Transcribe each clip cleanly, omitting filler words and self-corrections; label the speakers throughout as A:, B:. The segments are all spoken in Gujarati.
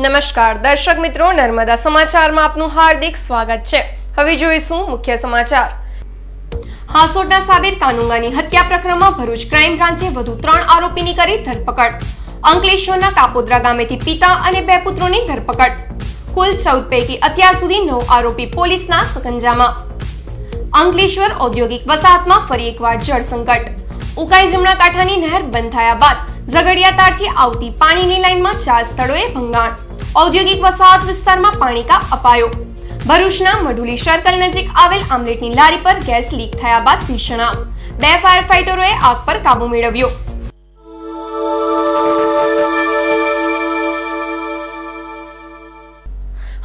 A: નમસ્કાર દર્શક મિત્રો, નર્મદા સમાચારમાં આપનું હાર્દિક સ્વાગત છે। હવે જોઈશું મુખ્ય સમાચાર। હાસોટના સાબિર કાનુંગાની હત્યા પ્રકરણમાં ભરૂચ ક્રાઇમ બ્રાન્ચે વધુ 3 આરોપીની કરી ધરપકડ। અંકલેશ્વરના કાપોદ્રા ગામેથી પિતા અને 2 પુત્રોની ધરપકડ। કુલ 14 પૈકી અત્યાર સુધી 9 આરોપી પોલીસના સકંજામાં। અંકલેશ્વર ઔદ્યોગિક વસાહતમાં ફરી એકવાર જળ સંકટ। ઉકાઈ જમણા કાંઠાની નહેર બંધ થયા બાદ ઝઘડિયાતારથી આવતી પાણીની લાઇનમાં 4 સ્થળોએ ભંગાણ। ઔદ્યોગિક વસાહત વિસ્તારમાં પાણી કાપ અપાયો। ભરૂચના મઢુલી સર્કલ નજીક આવેલ આમલેટની લારી પર ગેસ લીક થયા બાદ ભીષણ આગ। 2 ફાયર ફાઇટરોએ આગ પર કાબુ મેળવ્યો।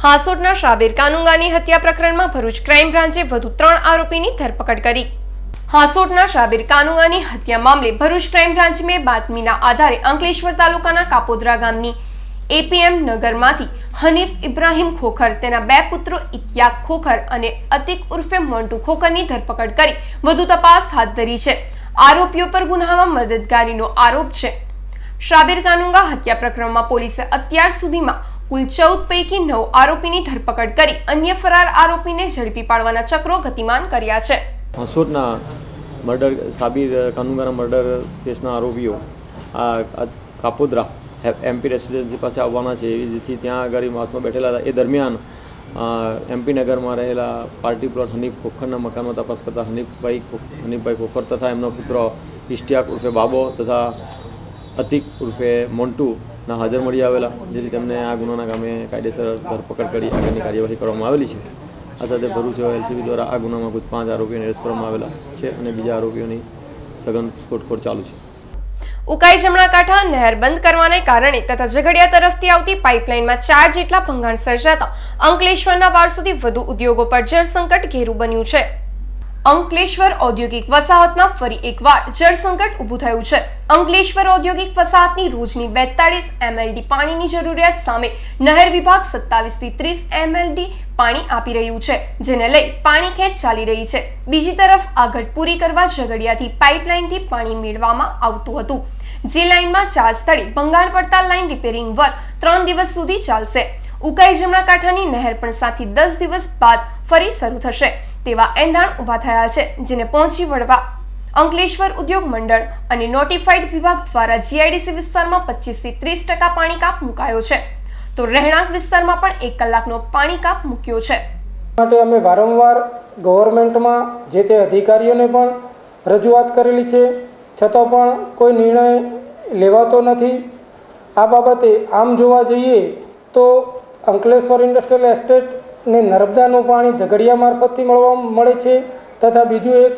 A: હાસોટના સાબિર કાનુંગાની હત્યા પ્રકરણમાં ભરૂચ ક્રાઇમ બ્રાન્ચે વધુ 3 આરોપીની ધરપકડ કરી। હાસોટના સાબિર કાનુંગાની હત્યા મામલે ભરૂચ ક્રાઇમ બ્રાન્ચે બાતમીના આધારે અંકલેશ્વર તાલુકાના કાપોદ્રા ગામની એપીએમ નગરમાંથી હનીફ ઇબ્રાહીમ ખોખર, તેના 2 પુત્રો ઇતિયાક ખોખર અને અતિક ઉર્ફે મોન્ટુ ખોખરની ધરપકડ કરી વધુ તપાસ હાથ ધરી છે। આરોપીઓ પર ગુનામાં મદદગારીનો આરોપ છે। સાબિર કાનુંગા હત્યા પ્રકરણમાં પોલીસે અત્યાર સુધીમાં કુલ 14 પૈકી 9 આરોપીની ધરપકડ કરી અન્ય ફરાર આરોપીને ઝડપી પાડવાના ચક્રો ગતિમાન કર્યા છે।
B: હાસોટના મર્ડર સાબિર કાનુંગાના મર્ડર કેસના આરોપીઓ કાપોદ્રા એમપી રેસિડેન્સી પાસે આવવાના છે, એવી જેથી ત્યાં આગળ મહાત્મા બેઠેલા હતા। એ દરમિયાન એમપી નગરમાં રહેલા પાર્ટી પ્લોટ હનીફ ખોખરના મકાનમાં તપાસ કરતા હનીફભાઈ ખોખર તથા એમનો પુત્ર ઇશ્તિયાક ઉર્ફે બાબો તથા અતિક ઉર્ફે મોન્ટુના હાજર મળી આવેલા, જેથી તેમને આ ગુનાના કામે કાયદેસર ધરપકડ કરી આગળની કાર્યવાહી કરવામાં આવેલી છે। આ સાથે ભરૂચ એલસીબી દ્વારા આ ગુનામાં કુલ 5 આરોપીઓને અરેસ્ટ કરવામાં આવેલા છે અને બીજા આરોપીઓની સઘન શોધખોળ ચાલુ છે।
A: ઉકાઈ જમણા કાંઠા નહેર બંધ કરવાને કારણે તથા ઝઘડિયા તરફથી આવતી પાઇપલાઇનમાં 4 જેટલા ભંગાણ સર્જાતા અંકલેશ્વરના 1200થી વધુ ઉદ્યોગો પર જળ સંકટ ઘેરું બન્યું છે। અંકલેશ્વર ઔદ્યોગિક વસાહતમાં ફરી એકવાર જળ સંકટ ઊભું થયું છે। અંકલેશ્વર ઔદ્યોગિક વસાહતની રોજની 42 એમએલડી પાણીની જરૂરિયાત સામે નહેર વિભાગ 27 થી 30 એમએલડી પાણી આપી રહ્યું છે, જેને લઈ પાણી ખેંચ ચાલી રહી છે। બીજી તરફ આ ઘટ પૂરી કરવા ઝઘડિયાથી પાઇપલાઇનથી પાણી મેળવવામાં આવતું હતું, જે લાઇનમાં 4 સ્થળે ભંગાણ પડતા લાઇન રિપેરિંગ વર્ક 3 દિવસ સુધી ચાલશે। ઉકાઈ જમણા કાંઠાની નહેર પણ 7 થી 10 દિવસ બાદ ફરી શરૂ થશે તેવા એંધાણ ઊભા થયા છે, જેને પહોંચી વળવા અંકલેશ્વર ઉદ્યોગ મંડળ અને નોટિફાઈડ વિભાગ દ્વારા જીઆઈડીસી વિસ્તારમાં 25 થી 30% પાણી કાપ મુકાયો છે, તો રહેણાંક વિસ્તારમાં પણ 1 કલાકનો પાણી કાપ મૂક્યો છે।
C: માટે અમે વારંવાર ગવર્મેન્ટમાં જે તે અધિકારીઓને પણ રજૂઆત કરેલી છે, છતાં પણ કોઈ નિર્ણય લેવાતો નથી। આ બાબતે આમ જોવા જઈએ તો અંકલેશ્વર ઇન્ડસ્ટ્રીયલ એસ્ટેટ ને નર્મદાનું પાણી ઝઘડિયા મારફતથી મળે છે, તથા બીજું એક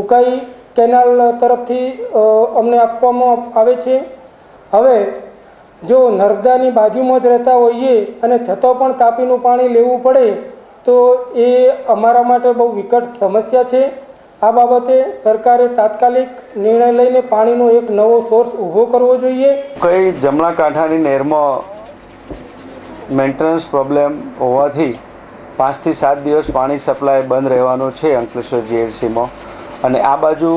C: ઉકાઈ કેનાલ તરફથી અમને આપવામાં આવે છે। હવે જો નર્મદાની બાજુમાં જ રહેતા હોઈએ અને છતાં પણ તાપીનું પાણી લેવું પડે તો એ અમારા માટે બહુ વિકટ સમસ્યા છે। આ બાબતે સરકારે તાત્કાલિક નિર્ણય લઈને પાણીનો એક નવો સોર્સ ઊભો કરવો જોઈએ।
D: કઈ જમણા કાંઠાની નહેરમાં મેન્ટેનન્સ પ્રોબ્લેમ હોવાથી 5 થી 7 દિવસ પાણી સપ્લાય બંધ રહેવાનું છે અંકલેશ્વર જીઆઈડીસીમાં, અને આ બાજુ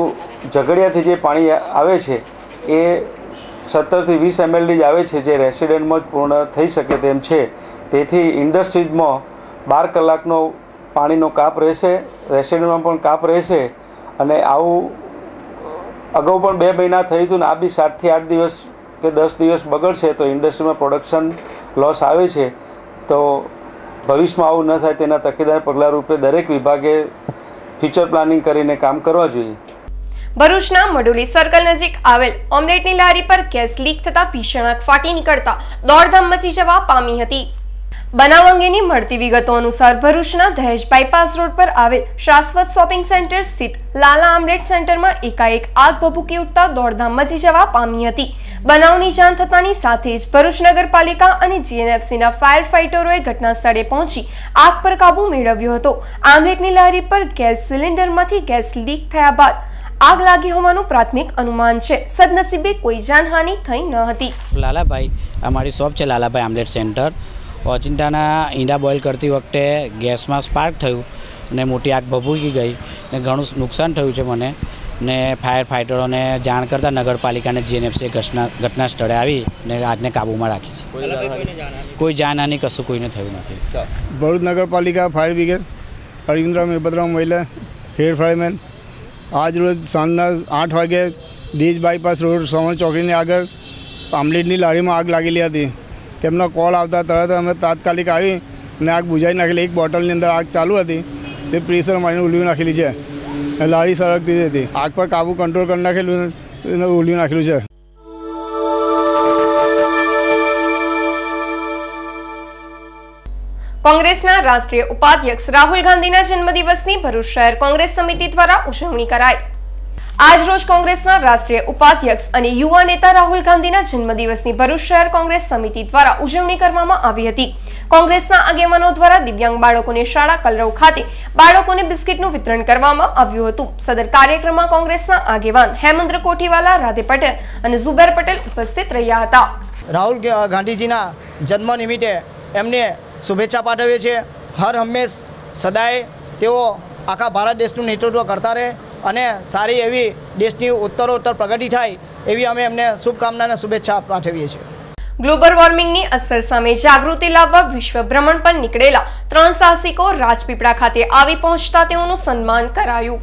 D: ઝઘડિયાથી જે પાણી આવે છે એ 17 થી 20 એમએલડી જ આવે છે, જે રેસિડેન્ટમાં જ પૂર્ણ થઈ શકે તેમ છે। તેથી ઇન્ડસ્ટ્રીઝમાં 12 કલાકનો પાણીનો કાપ રહેશે, રેસિડેન્ટમાં પણ કાપ રહેશે, અને આવું અગાઉ પણ 2 મહિના થયું હતું ને આ બી 7 થી 8 દિવસ કે 10 દિવસ બગડશે તો ઇન્ડસ્ટ્રીમાં પ્રોડક્શન લોસ આવે છે। તો ભવિષ્યમાં આવું ન થાય તેના તકેદાર પગલાં રૂપે દરેક વિભાગે ફ્યુચર પ્લાનિંગ કરીને કામ કરવા જોઈએ।
A: ભરૂચના મઢુલી સર્કલ નજીક આવેલ ઓમલેટની લારી પર ગેસ લીક થતા ભીષણ આગ ફાટી નીકળતા દોડધામ મચી જવા પામી હતી। બનાવ અંગેની મળતી વિગતો અનુસાર ભરૂચના દહેજ બાયપાસ રોડ પર આવેલ શાશ્વત શોપિંગ સેન્ટર સ્થિત લાલા આમલેટ સેન્ટરમાં એકાએક આગ ભભૂકી ઉઠતા દોડધામ મચી જવા પામી હતી। બનાવની જાણ થતાની સાથે જ ભરૂચ નગરપાલિકા અને જીએનએફસીના ફાયર ફાઇટરોએ ઘટના સ્થળે પહોંચી આગ પર કાબુ મેળવ્યો હતો। આમલેટની લારી પર ગેસ સિલિન્ડરમાંથી ગેસ લીક થયા બાદ આગ લાગી હોવાનું પ્રાથમિક અનુમાન છે। સદનસીબે કોઈ જાનહાનિ થઈ ન હતી।
E: લાલાભાઈ અમારી શોપ છે લાલાભાઈ આમલેટ સેન્ટર। ઓચિંતાના ઈંડા બોઇલ કરતી વખતે ગેસમાં સ્પાર્ક થયું અને મોટી આગ ભભૂકી ગઈ ને ઘણું નુકસાન થયું છે મને ને ફાયર ફાઇટરોને જાણ કરતાં નગરપાલિકાને જીએનએફસી ઘટના સ્થળે આવી ને આગને કાબૂમાં રાખી છે। કોઈ જાનહાની કશું કોઈને થયું નથી।
F: ભરૂચ નગરપાલિકા ફાયર બ્રિગેડ અરવિંદરાવ મેબતરાવ મહિલા હેડ ફાયરમેન આજ રોજ સાંજના 8 વાગે દીજ બાયપાસ રોડ સવર્ણ ચોકડીની આગળ આમલેટની લારીમાં આગ લાગેલી હતી। તેમનો કોલ આવતા તરત અમે તાત્કાલિક આવી અને આગ બુઝાવી નાખેલી। એક બોટલની અંદર આગ ચાલુ હતી, તે પ્રેશર મારીને ઉલવી નાખેલી છે। લારી સળગતી હતી, આગ પર કાબુ કંટ્રોલ કરી નાખેલું, એને ઉલવી નાખેલું છે।
A: કોંગ્રેસના રાષ્ટ્રીય ઉપાધ્યક્ષ રાહુલ ગાંધીના જન્મદિવસની ભરૂચ શહેર કોંગ્રેસ સમિતિ દ્વારા ઉજવણી કરાઈ। આજરોજ કોંગ્રેસના રાષ્ટ્રીય ઉપાધ્યક્ષ અને યુવા નેતા રાહુલ ગાંધીના જન્મદિવસની ભરૂચ શહેર કોંગ્રેસ સમિતિ દ્વારા ઉજવણી કરવામાં આવી હતી। કોંગ્રેસના આગેવાનો દ્વારા દિવ્યાંગ બાળકોને શાળા કલરવ ખાતે બાળકોને બિસ્કિટનું વિતરણ કરવામાં આવ્યું હતું। સદર કાર્યક્રમમાં કોંગ્રેસના આગેવાન હેમંદ્ર કોઠીવાલા, રાધે પટેલ અને ઝુબેર પટેલ ઉપસ્થિત રહ્યા હતા।
G: રાહુલ ગાંધીજીના જન્મ નિમિત્તે એમને શુભેચ્છા પાઠવીએ છીએ। હર હંમેશ સદાય તેઓ આખા ભારત દેશનું નેતૃત્વ કરતા રહે અને સારી એવી દેશની ઉત્તરોત્તર પ્રગતિ થાય એવી અમે એમને શુભકામના અને શુભેચ્છા પાઠવીએ છીએ।
A: ગ્લોબલ વોર્મિંગની અસર સામે જાગૃતિ લાવવા વિશ્વ ભ્રમણ પર નીકળેલા 3 સાહસિકો રાજપીપળા ખાતે આવી પહોંચતા તેઓનું સન્માન કરાયું।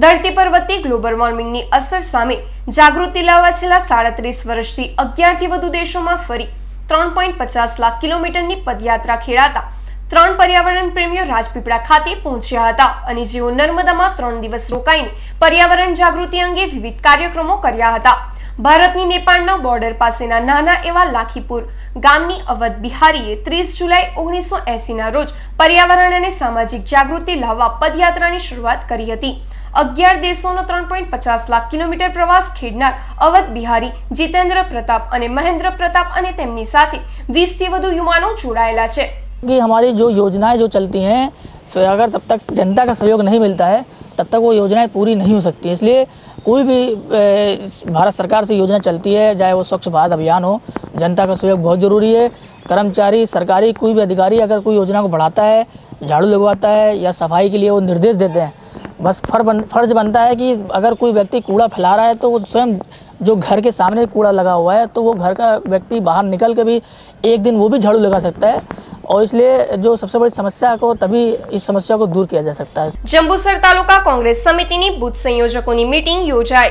A: ધરતી પર વધતી ગ્લોબલ વોર્મિંગની અસર સામે જાગૃતિ લાવવા છેલ્લા 37 વર્ષથી 11 થી વધુ દેશોમાં ફરી 3.50 લાખ કિલોમીટરની પદયાત્રા ખેડાતા 3 પર્યાવરણ પ્રેમીઓ રાજપીપળા ખાતે પહોંચ્યા હતા અને જેઓ નર્મદામાં 3 દિવસ રોકાઈને પર્યાવરણ જાગૃતિ અંગે વિવિધ કાર્યક્રમો કર્યા હતા। ભારતની નેપાળના બોર્ડર પાસેના નાના એવા લાખીપુર ગામની અવધ બિહારીએ 30 જુલાઈ 1980ના રોજ પર્યાવરણ અને સામાજિક જાગૃતિ લાવવા પદયાત્રાની શરૂઆત કરી હતી। 11 દેશોનો 3.50 લાખ કિલોમીટર પ્રવાસ ખેડનાર અવધ બિહારી, જીતેન્દ્ર પ્રताप અને મહેન્દ્ર પ્રताप અને તેમની સાથે 20 થી વધુ યુવાનો જોડાયેલા છે।
H: कि हमारी जो योजनाएं जो चलती हैं, फिर अगर तब तक जनता का सहयोग नहीं मिलता है तब तक वो योजनाएं पूरी नहीं हो सकती। इसलिए कोई भी भारत सरकार से योजना चलती है, चाहे वो स्वच्छ भारत अभियान हो, जनता का सहयोग बहुत ज़रूरी है। कर्मचारी, सरकारी कोई भी अधिकारी अगर कोई योजना को बढ़ाता है, झाड़ू लगवाता है या सफाई के लिए वो निर्देश देते हैं, बस फर्ज बनता है कि अगर कोई व्यक्ति कूड़ा फैला रहा है तो वो स्वयं जो घर के सामने कूड़ा लगा हुआ है तो वो घर का व्यक्ति बाहर निकल के भी एक दिन वो भी झाड़ू लगा सकता है और इसलिए जो सबसे बड़ी समस्या को तभी इस समस्या को दूर किया जा सकता है।
A: जंबूसर तालुका कांग्रेस समितिनी बूथ संयोजकोनी मीटिंग योजाई।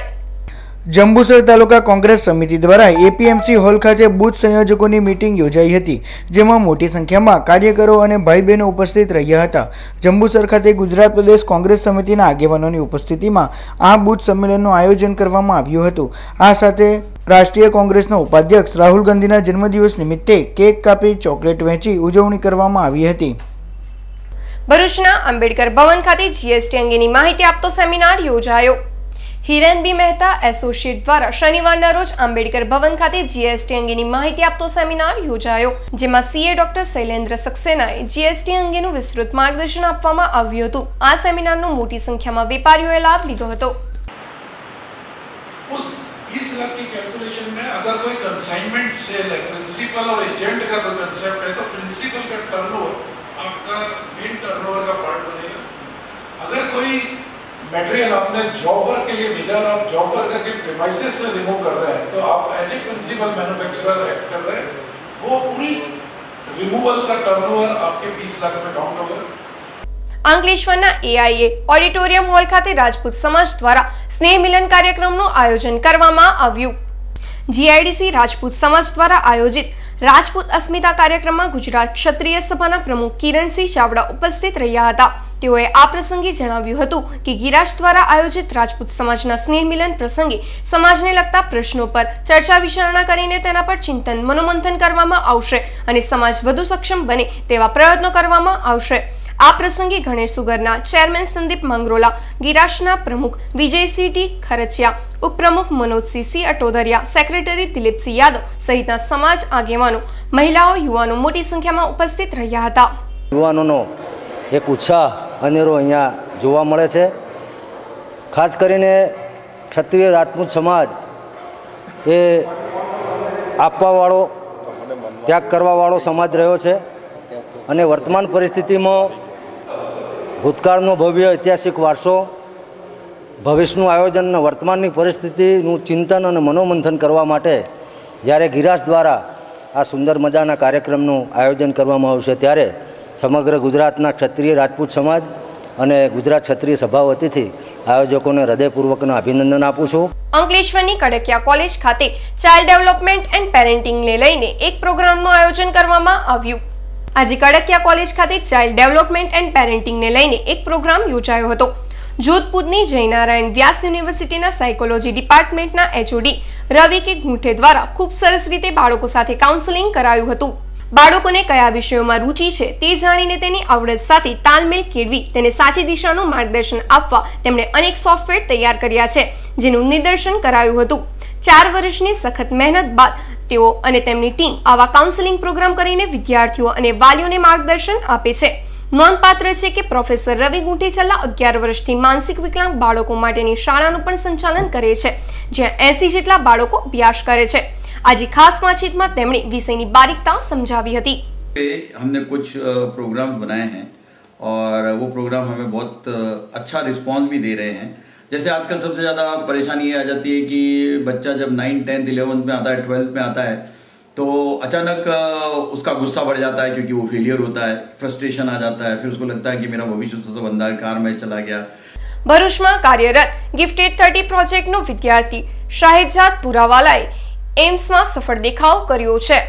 I: जंबूसर तालुका कांग्रेस समिति द्वारा एपीएमसी हॉल खाते बूथ संयोजकोनी मीटिंग योजाई हती, जेमां मोटी संख्यामां कार्यकरो अने भाई बहनों उपस्थित रह्या हता। जंबूसर खाते गुजरात प्रदेश कांग्रेस समितिना आगेवानोनी उपस्थितिमां आ बूथ सम्मेलननुं आयोजन करवामां आव्युं हतुं। आ साथे राष्ट्रीय कांग्रेसना उपाध्यक्ष राहुल गांधीना जन्मदिवस निमित्ते केक कापी चॉकलेट वेची उजवणी करवामां आवी हती।
A: भरूचना आंबेडकर भवन खाते जीएसटी अंगेनी माहिती आपतो सेमिनार योजायो। हिरेन बी मेहता एसोसिएट द्वारा शनिवारना रोज आंबेडकर भवन खाते जीएसटी अंगेनी माहिती आपतो सेमिनार योजायो, जेमां सीए डॉक्टर शैलेन्द्र सक्सेनाए जीएसटी अंगेनुं विस्तृत मार्गदर्शन आपवामां आव्युं हतुं। आ सेमिनारनो मोटी संख्यामां वेपारीओए लाभ लीधो हतो।
J: इस तरह की कैलकुलेशन में अगर कोई कंसाइनमेंट सेल है, प्रिंसिपल और एजेंट का कोई कंसेप्ट है तो प्रिंसिपल का टर्नओवर आपका मेन टर्नओवर का पार्ट बनेगा। अगर कोई मटेरियल आपने जॉब वर्क के लिए भेजा और आप जॉब वर्क करके प्रीमाइसेस से रिमूव कर रहे हैं तो आप as a principal manufacturer act कर रहे हैं, वो पूरी रिमूवल का टर्नओवर आपके 20 लाख में काउंट होगा।
A: अंकलेश्वरना एआईए ऑडिटोरियम हॉल खाते राजपूत समाज द्वारा स्नेह मिलन कार्यक्रमનું આયોજન કરવામાં આવ્યું। જીઆઈડીસી રાજપૂત સમાજ દ્વારા આયોજિત રાજપૂત અસ્મિતા કાર્યક્રમમાં ગુજરાત ક્ષત્રિય સભાના પ્રમુખ કિરણસિંહ ચાવડા ઉપસ્થિત રહ્યા હતા। તેઓએ આ પ્રસંગે જણાવ્યું હતું કે ગિરાજ દ્વારા આયોજિત રાજપૂત સમાજના સ્નેહ મિલન પ્રસંગે સમાજને લગતા પ્રશ્નો પર ચર્ચા વિચારણા કરીને તેના પર ચિંતન મનોમંથન કરવામાં આવશે અને સમાજ વધુ સક્ષમ બને તેવા પ્રયત્નો કરવામાં આવશે। आ प्रसंगे गणेश सुगरना चेरमेन संदीप मंगरोला, गिराशना प्रमुख विजयसिंह टी खरचिया, उपप्रमुख मनोजसिंह सी अटोदरिया, सेक्रेटरी दिलीपसिंह यादव सहितना समाज आगेवानो, महिलाओं, युवानो मोटी संख्या में उपस्थित रह्या हता।
K: युवानोनो एक उत्साह अनेरो अहींया जोवा मळे छे। खास करीने क्षत्रिय राजपूत समाज ए आपवावाळो त्याग करवावाळो समाज रह्यो छे अने वर्तमान परिस्थिति में भूतकाळनो भव्य ऐतिहासिक वारसो ભવિષ્યનું આયોજન અને વર્તમાનની પરિસ્થિતિનું ચિંતન અને મનોમંથન કરવા માટે જ્યારે ગિરાસ દ્વારા આ સુંદર મજાના કાર્યક્રમનું આયોજન કરવામાં આવશે ત્યારે સમગ્ર ગુજરાતના ક્ષત્રિય રાજપૂત સમાજ અને ગુજરાત ક્ષત્રિય સભા વતીથી આયોજકોને હૃદયપૂર્વકના અભિનંદન આપું છું.
A: અંકલેશ્વરની કડકિયા કોલેજ ખાતે ચાઇલ્ડ ડેવલપમેન્ટ એન્ડ પેરેન્ટિંગને લઈને એક પ્રોગ્રામનું આયોજન કરવામાં આવ્યું. આજે કડકિયા કોલેજ ખાતે ચાઇલ્ડ ડેવલપમેન્ટ એન્ડ પેરેન્ટિંગને લઈને એક પ્રોગ્રામ યોજાયો હતો. જોધપુરની જયનારાયણ વ્યાસ યુનિવર્સિટીના સાયકોલોજી ડિપાર્ટમેન્ટના HOD રવિ કે ગુંઠે દ્વારા ખૂબ સરસ રીતે બાળકો સાથે કાઉન્સેલિંગ કરાયું હતું. બાળકોને કયા વિષયોમાં રુચિ છે તે જાણીને તેની આવડત સાથે તાલમેલ કેળવી તેને સાચી દિશાનું માર્ગદર્શન આપવા તેમણે અનેક સોફ્ટવેર તૈયાર કર્યા છે, જેનું નિદર્શન કરાયું હતું. 4 વર્ષની સખત મહેનત બાદ તેઓ અને તેમની ટીમ આવા કાઉન્સેલિંગ પ્રોગ્રામ કરીને વિદ્યાર્થીઓ અને વાલીઓને માર્ગદર્શન આપે છે. નોંધપાત્ર છે કે પ્રોફેસર રવિ ગુંઠે છેલ્લા 11 વર્ષથી માનસિક વિકલાંગ બાળકો માટેની શાળાનું પણ સંચાલન કરે છે, જ્યાં 80 જેટલા બાળકો અભ્યાસ કરે છે. आज खास बातचीत में તેમણે વિષયની બારીકતા સમજાવી હતી.
L: हमने कुछ प्रोग्राम्स बनाए हैं और वो प्रोग्राम हमें बहुत अच्छा रिस्पांस भी दे रहे हैं. जैसे आजकल सबसे ज़्यादा परेशानी ये आ जाती है कि बच्चा जब 9th 10th 11th में आता है, 12th में आता है, तो अचानक उसका गुस्सा बढ़ जाता है क्योंकि वो फेलियर होता है, फ्रस्ट्रेशन आ जाता है, फिर उसको लगता है कि मेरा भविष्य तो सब अंधकार में चला गया.
A: ભરૂચમાં કાર્યરત ગિફ્ટેડ 30 પ્રોજેક્ટનો વિદ્યાર્થી શાહિદજાદ પુરાવાલાએ એમ્સમાં સફળ દેખાવ કર્યો છે.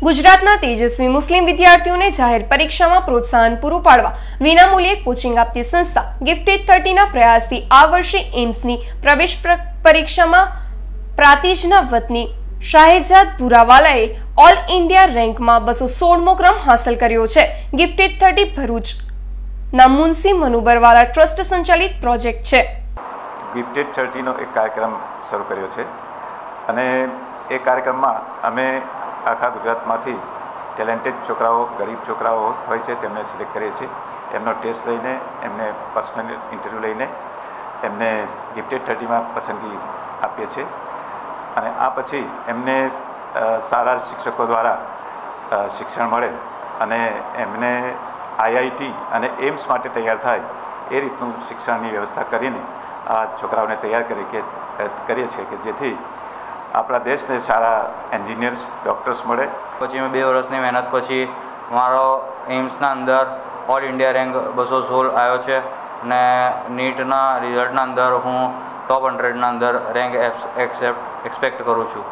A: ગુજરાતના તેજસ્વી મુસ્લિમ વિદ્યાર્થીઓને જાહેર પરીક્ષામાં પ્રોત્સાહન પૂરું પાડવા વિનામૂલ્યે કોચિંગ આપતી સંસ્થા ગિફ્ટેડ 30ના પ્રયાસથી આ વર્ષે એમ્સની પ્રવેશ પરીક્ષામાં પ્રાતિજના વતની શાહિદજાદ પુરાવાલાએ ઓલ ઇન્ડિયા રેન્કમાં 216મો ક્રમ હાંસલ કર્યો છે. ગિફ્ટેડ 30 ભરૂચ ના મુનસી મનુબરવાલા ટ્રસ્ટ સંચાલિત પ્રોજેક્ટ છે.
M: ગિફ્ટેડ 30નો એક કાર્યક્રમ શરૂ કર્યો છે અને એ કાર્યક્રમમાં અમે આખા ગુજરાતમાંથી ટેલેન્ટેડ છોકરાઓ, ગરીબ છોકરાઓ હોય છે તેમને સિલેક્ટ કરીએ છીએ. એમનો ટેસ્ટ લઈને, એમને પર્સનલ ઇન્ટરવ્યૂ લઈને એમને ગિફ્ટેડ 30માં પસંદગી આપીએ છીએ અને આ પછી એમને સારા શિક્ષકો દ્વારા શિક્ષણ મળે અને એમને IIT અને એમ્સ માટે તૈયાર થાય એ રીતનું શિક્ષણની વ્યવસ્થા કરીને આ છોકરાઓને તૈયાર કરીએ છીએ કે જેથી આપણા દેશને સારા એન્જિનિયર્સ, ડૉક્ટર્સ મળે.
N: પછી મેં 2 વર્ષની મહેનત પછી મારો એમ્સના અંદર ઓલ ઇન્ડિયા રેન્ક 216 આવ્યો છે અને નીટના રિઝલ્ટના અંદર હું ટોપ 100ના અંદર રેન્ક એક્સપેક્ટ કરું છું.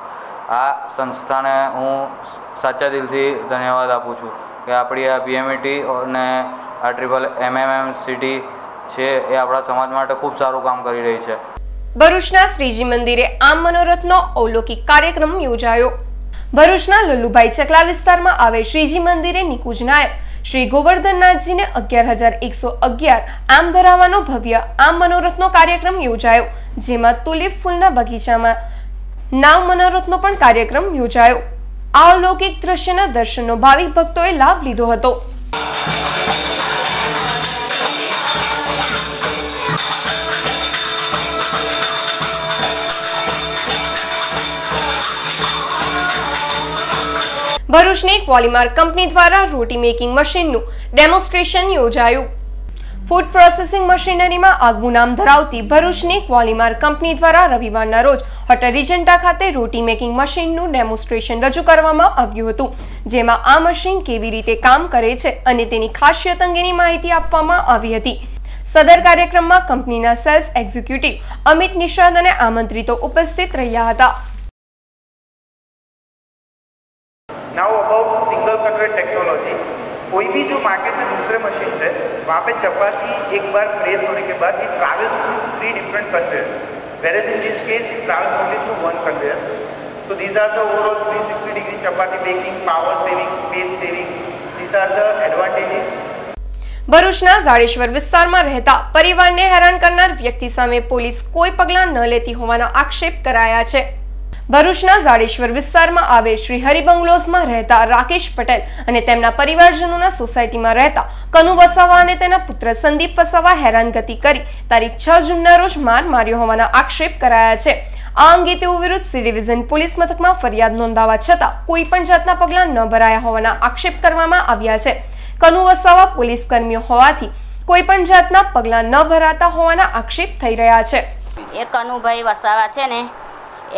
N: આ સંસ્થાને હું સાચા દિલથી ધન્યવાદ આપું છું કે આપણી આ PMET અને આ MMMCT છે એ આપણા સમાજ માટે ખૂબ સારું કામ કરી રહી છે.
A: ભરૂચના શ્રીજી મંદિરે આમ મનોરથનો અવલૌકિક કાર્યક્રમ યોજાયો. ભરૂચના લલ્લુભાઈ ચકલા વિસ્તારમાં આવેલ શ્રીજી મંદિરે નિકુંજ નાયક શ્રી ગોવર્ધનનાથજીને 11,111 આમ ધરાવવાનો ભવ્ય આમ મનોરથનો કાર્યક્રમ યોજાયો, જેમાં તુલિપ ફૂલના બગીચામાં નાવ મનોરથનો પણ કાર્યક્રમ યોજાયો. આ અલૌકિક દ્રશ્યના દર્શનનો ભાવિક ભક્તોએ લાભ લીધો હતો. ભરૂચની ક્વોલિમાર કંપની દ્વારા રોટી મેકિંગ મશીનનું ડેમોન્સ્ટ્રેશન યોજાયું. ફૂડ પ્રોસેસિંગ મશીનરીમાં આગવું નામ ધરાવતી ભરૂચની ક્વોલિમાર કંપની દ્વારા રવિવારના રોજ હોટલ રિજન્ટા ખાતે રોટી મેકિંગ મશીનનું ડેમોન્સ્ટ્રેશન રજૂ કરવામાં આવ્યું હતું, જેમાં આ મશીન કેવી રીતે કામ કરે છે અને તેની ખાસિયત અંગેની માહિતી આપવામાં આવી હતી. સદર કાર્યક્રમમાં કંપનીના સેલ્સ એક્ઝિક્યુટિવ અમિત નિષાદ અને આમંત્રિતો ઉપસ્થિત રહ્યા હતા.
O: Now about single conveyor technology, कोई भी जो मार्केट में दूसरे मशीन है वहाँ पे चपाती एक बार प्रेस होने के बाद it travels through 3 different conveyors, whereas in this case it travels only through one conveyor. So these are the overall 360 degree chapati baking, power saving, space saving. These are the advantages.
A: ભરૂચના ઝાડેશ્વર વિસ્તારમાં રહેતા પરિવારને હેરાન કરનાર વ્યક્તિ સામે પોલીસ કોઈ પગલાં ન લેતી હોવાના આક્ષેપ કરાયા છે. ભરૂચના ઝાડેશ્વર વિસ્તારમાં આવેલ શ્રી હરિબંગલોઝમાં રહેતા રાકેશ પટેલ અને તેમના પરિવારજનોના સોસાયટીમાં રહેતા કનુ વસાવા અને તેના પુત્ર સંદીપ વસાવા હેરાનગતિ કરી તારીખ 6 જૂનના રોજ માર માર્યો હોવાના આક્ષેપ કરાયા છે. આ અંગે તેઓ વિરુદ્ધ સી ડિવિઝન પોલીસ મથકમાં ફરિયાદ નોંધાવા છતાં કોઈ પણ જાતના પગલાં ન ભરાયા હોવાના આક્ષેપ કરવામાં આવ્યા છે. કનુ વસાવા પોલીસ કર્મીઓ હોવાથી કોઈ પણ જાતના પગલાં ન ભરાતા હોવાના આક્ષેપ થઈ રહ્યા છે.
P: એક કનુભાઈ વસાવા છે ને,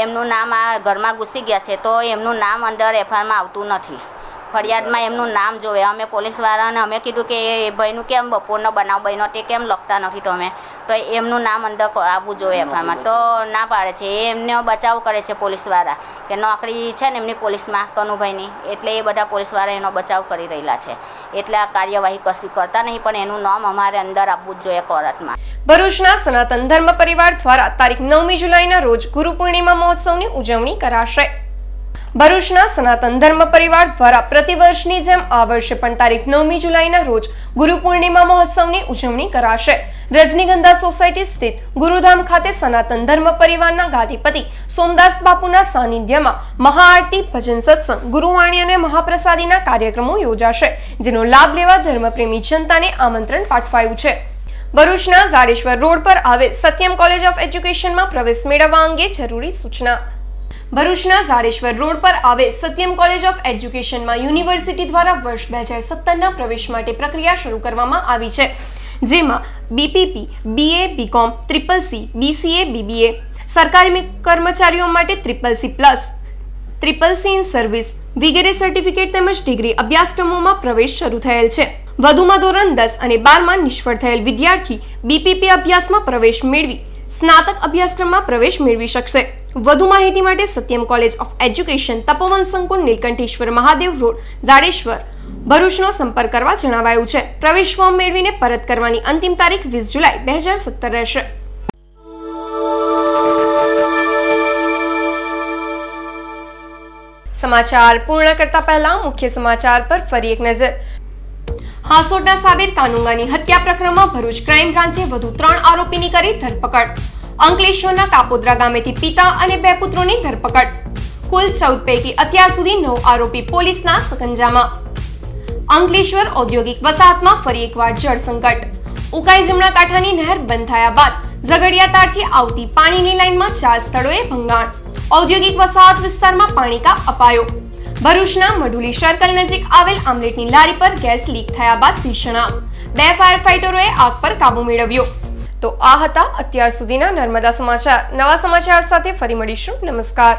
P: એમનું નામ આ ઘરમાં ઘૂસી ગયા છે તો એમનું નામ અંદર એફઆઈઆરમાં આવતું નથી. ફરિયાદમાં એમનું નામ જોવે. અમે પોલીસવાળાને અમે કીધું કે એ ભાઈનું કેમ બપોરનો બનાવ બન્યો તે કેમ લખતા નથી તમે, તો એમનું નામ અંદર આવવું જોઈએ એફઆઈઆરમાં, તો ના પાડે છે. એમને બચાવ કરે છે પોલીસવાળા કે નોકરી છે ને એમની પોલીસમાં કનુભાઈની, એટલે એ બધા પોલીસવાળા એનો બચાવ કરી રહેલા છે. એટલે આ કાર્યવાહી કશી કરતા નહીં, પણ એનું નામ અમારે અંદર આપવું જ જોઈએ કોર્ટમાં.
A: ભરૂચના સનાતન ધર્મ પરિવાર દ્વારા તારીખ 9મી જુલાઈના રોજ ગુરુ પૂર્ણિમા મહોત્સવની ઉજવણી કરાશે. ભરૂચના સનાતન ધર્મ પરિવાર દ્વારા પ્રતિવર્ષની જેમ આ વર્ષે પણ તારીખ 9મી જુલાઈના રોજ ગુરુ પૂર્ણિમા મહોત્સવની ઉજવણી કરાશે. રજનીગંધા સોસાયટી સ્થિત ગુરુધામ ખાતે સનાતન ધર્મ પરિવારના ગાદીપતિ સોમદાસ બાપુના સાનિધ્યમાં મહાઆરતી, ભજન સત્સંગ, ગુરુવાણી અને મહાપ્રસાદીના કાર્યક્રમો યોજાશે, જેનો લાભ લેવા ધર્મપ્રેમી જનતાને આમંત્રણ પાઠવાયું છે. ભરૂચના ઝાડેશ્વર રોડ પર આવેલ સત્યમ કોલેજ ઓફ એજ્યુકેશનમાં પ્રવેશ મેળવવા અંગે જરૂરી સૂચના. ભરૂચના ઝાડેશ્વર રોડ પર આવેલ સત્યમ કોલેજ ઓફ એજ્યુકેશનમાં યુનિવર્સિટી દ્વારા વર્ષ 2017ના પ્રવેશ માટે પ્રક્રિયા શરૂ કરવામાં આવી છે, જેમાં BPP, BA, BCom, CCC, BCA, BBA, સરકારી કર્મચારીઓ માટે CCC+, CCC ઇન સર્વિસ વગેરે સર્ટિફિકેટ તેમજ ડિગ્રી અભ્યાસક્રમોમાં પ્રવેશ શરૂ થયેલ છે. વધુમાં ધોરણ 10 અને 12માં નિષ્ફળ થયેલ વિદ્યાર્થી બીપીપી અભ્યાસમાં પ્રવેશ મેળવી સ્નાતક અભ્યાસક્રમમાં પ્રવેશ મેળવી શકશે. વધુ માહિતી માટે સત્યમ કોલેજ ઓફ એજ્યુકેશન, તપોવન સંકુલ, નીલકંઠેશ્વર મહાદેવ રોડ, ઝાડેશ્વર, ભરૂચનો સંપર્ક કરવા જણાવાયું છે. પ્રવેશ ફોર્મ મેળવીને પરત કરવાની અંતિમ તારીખ 20 જુલાઈ 2017 રહેશે. સમાચાર પૂર્ણ કરતા પહેલા મુખ્ય સમાચાર પર ફરી એક નજર. હાસોટના સાબિર કાનુંગાની હત્યા પ્રકરણમાં ભરૂચ ક્રાઇમ બ્રાન્ચે વધુ 3 આરોપીની કરી ધરપકડ. અંકલેશ્વરના કાપોદ્રા ગામેથી પિતા અને 2 પુત્રોની ધરપકડ. કુલ 14 પૈકી અત્યાર સુધી 9 આરોપી પોલીસના સકંજામાં. અંકલેશ્વર ઔદ્યોગિક વસાહતમાં ફરી એકવાર જળ સંકટ. ઉકાઈ જમણા કાંઠાની નહેર બંધ થયા બાદ ઝઘડિયા તારથી આવતી પાણીની લાઇનમાં 4 સ્થળોએ ભંગાણ. ઔદ્યોગિક વસાહત વિસ્તારમાં પાણી કાપ અપાયો. ભરૂચના મઢુલી સર્કલ નજીક આવેલ આમલેટની લારી પર ગેસ લીક થયા બાદ ભીષણ આગ. 2 ફાયર ફાઇટરોએ આગ પર કાબુ મેળવ્યો. તો આ હતા અત્યાર સુધીના નર્મદા સમાચાર. નવા સમાચાર સાથે ફરી મળીશું. નમસ્કાર.